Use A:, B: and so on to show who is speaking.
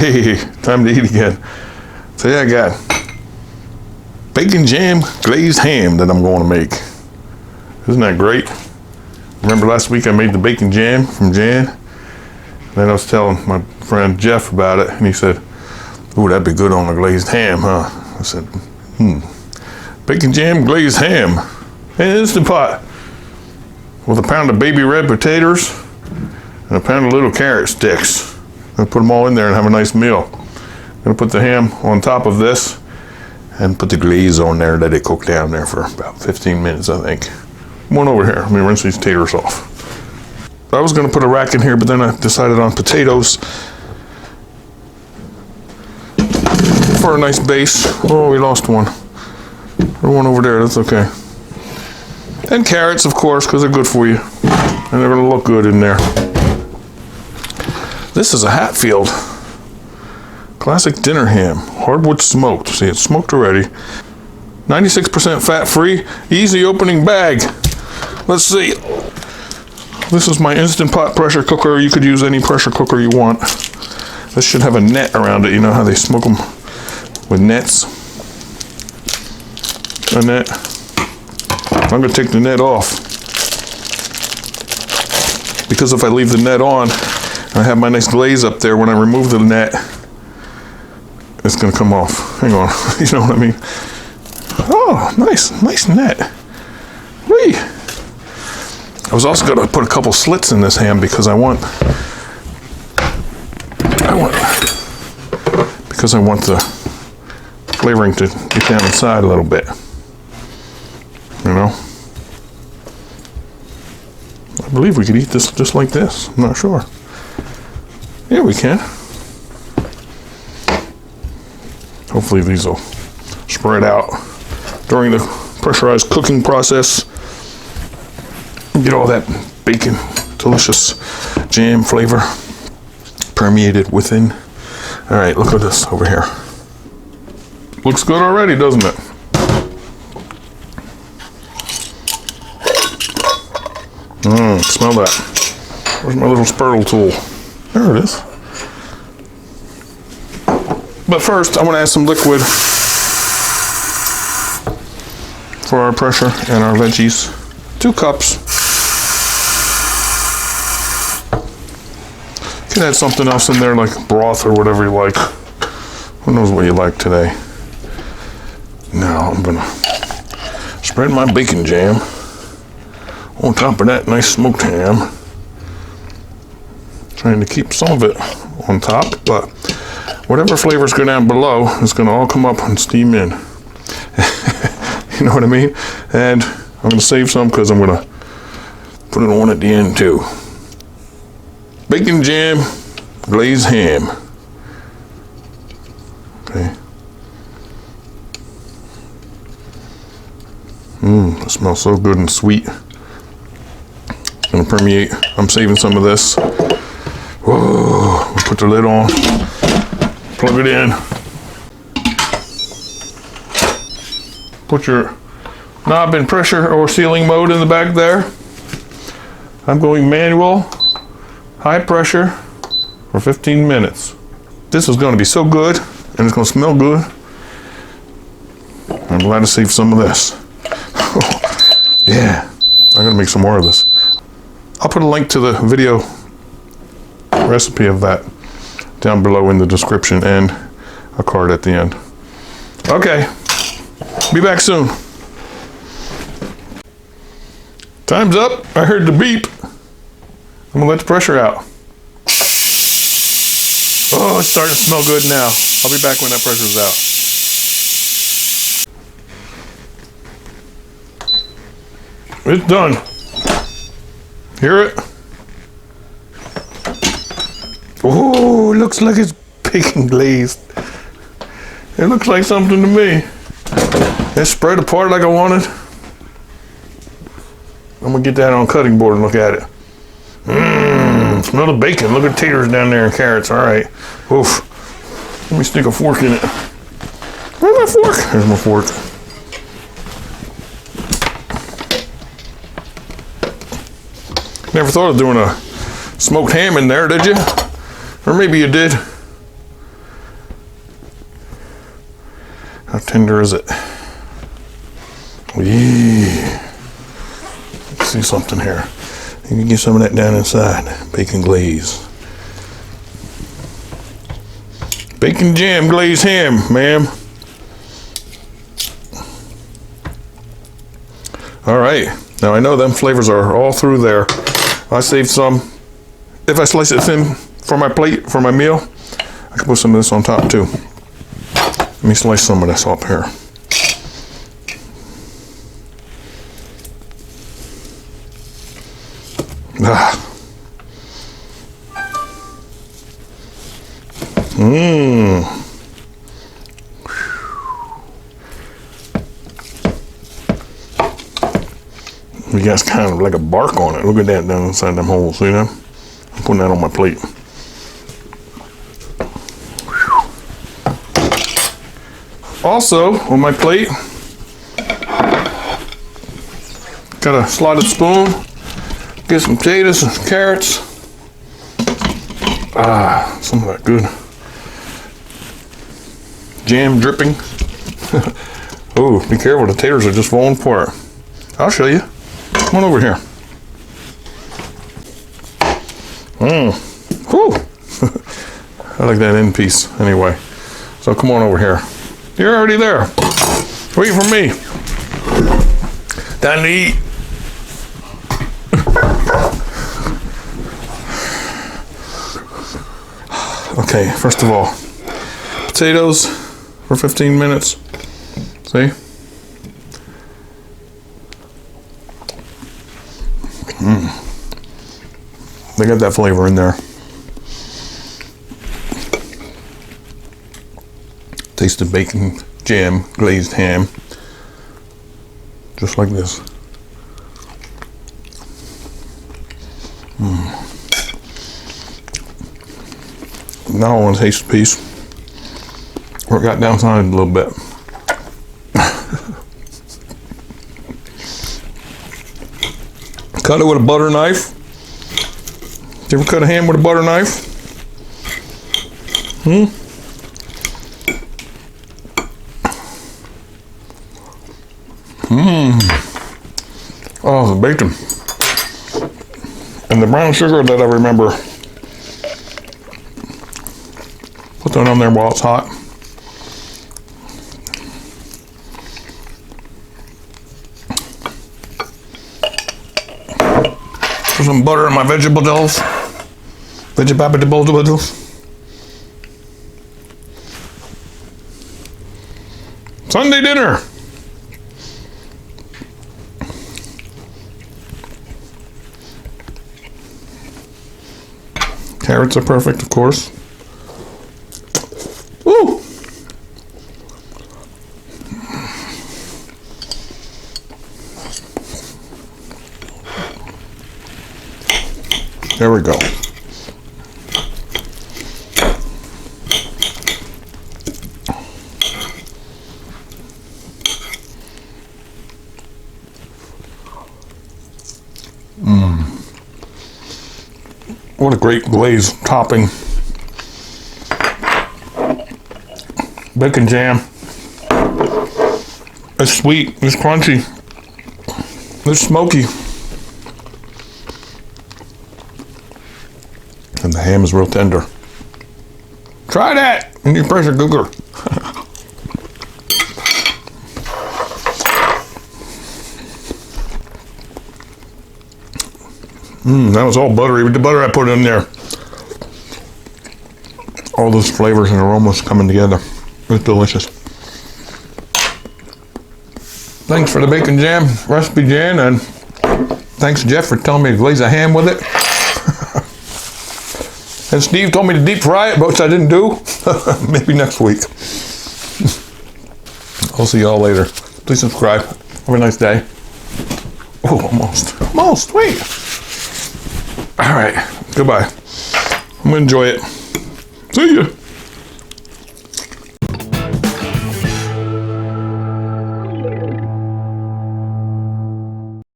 A: Hey, time to eat again. Today I got bacon jam glazed ham that I'm going to make. Isn't that great? Remember last week I made the bacon jam from Jan? Then I was telling my friend Jeff about it, and he said, "Ooh, that'd be good on a glazed ham, huh?" I said, bacon jam glazed ham in an Instant Pot with a pound of baby red potatoes and a pound of little carrot sticks. I'm gonna put them all in there and have a nice meal. I'm gonna put the ham on top of this and put the glaze on there, let it cook down there for about 15 minutes, I think. One over here, let me rinse these taters off. I was gonna put a rack in here, but then I decided on potatoes for a nice base. Oh, we lost one. There's one over there, that's okay. And carrots, of course, because they're good for you. And they're gonna look good in there. This is a Hatfield classic dinner ham, hardwood smoked. See, it's smoked already. 96% fat-free, easy opening bag. Let's see. This is my Instant Pot pressure cooker. You could use any pressure cooker you want. This should have a net around it. You know how they smoke them with nets? A net. I'm gonna take the net off, because if I leave the net on, I have my nice glaze up there. When I remove the net, it's gonna come off. Hang on, you know what I mean? Oh, nice net. Whee! I was also gonna put a couple slits in this ham because I want the flavoring to get down inside a little bit. You know? I believe we could eat this just like this. I'm not sure. Yeah, we can. Hopefully these will spread out during the pressurized cooking process. Get all that bacon, delicious jam flavor permeated within. All right, look at this over here. Looks good already, doesn't it? Smell that. Where's my little spurtle tool? There it is. But first, I want to add some liquid for our pressure and our veggies. 2 cups. You can add something else in there, like broth or whatever you like. Who knows what you like today? Now I'm gonna spread my bacon jam on top of that nice smoked ham. Trying to keep some of it on top, but whatever flavors go down below is gonna all come up and steam in. You know what I mean? And I'm gonna save some because I'm gonna put it on at the end too. Bacon jam, glazed ham. Okay. It smells so good and sweet. It's gonna permeate. I'm saving some of this. Whoa, we'll put the lid on, plug it in. Put your knob in pressure or sealing mode in the back there. I'm going manual, high pressure for 15 minutes. This is gonna be so good and it's gonna smell good. I'm glad to save some of this. Yeah, I'm gonna make some more of this. I'll put a link to the video recipe of that down below in the description and a card at the end. Okay, be back soon. Time's up. I heard the beep. I'm gonna let the pressure out. Oh, it's starting to smell good now. I'll be back when that pressure's out. It's done. Hear it? Oh, looks like it's bacon glazed. It looks like something to me. It's spread apart like I wanted. I'm gonna get that on a cutting board and look at it. Smell the bacon. Look at the taters down there and carrots. All right. Oof. Let me stick a fork in it. Where's my fork? There's my fork. Never thought of doing a smoked ham in there, did you? Or maybe you did. How tender is it? Yeah. Let's see something here. You can get some of that down inside. Bacon glaze. Bacon jam glazed ham, ma'am. All right. Now I know them flavors are all through there. I saved some. If I slice it thin for my plate, for my meal, I can put some of this on top too. Let me slice some of this up here. Ah. Mmm. You got kind of like a bark on it. Look at that down inside them holes. See that? I'm putting that on my plate. Also, on my plate, got a slotted spoon. Get some potatoes and carrots. Ah, some of that good jam dripping. Oh, be careful, the taters are just falling apart. I'll show you. Come on over here. Whew. I like that end piece anyway. So come on over here. You're already there. Wait for me. Time to eat. Okay, first of all, potatoes for 15 minutes. See? They got that flavor in there. Taste the bacon jam glazed ham. Just like this. Now I want to taste the piece where it got downside a little bit. Cut it with a butter knife. You ever cut a ham with a butter knife? Oh, the bacon. And the brown sugar that I remember. Put that on there while it's hot. Put some butter in my vegetables. Sunday dinner. Carrots are perfect, of course. Woo! There we go. What a great glaze topping. Bacon jam. It's sweet, it's crunchy, it's smoky. And the ham is real tender. Try that in your pressure cooker. That was all buttery with the butter I put in there. All those flavors and aromas coming together. It's delicious. Thanks for the bacon jam recipe, Jan, and thanks, Jeff, for telling me to glaze a ham with it. And Steve told me to deep fry it, which I didn't do. Maybe next week. I'll see y'all later. Please subscribe. Have a nice day. Oh, almost. Wait. All right. Goodbye. I'm gonna enjoy it. See ya.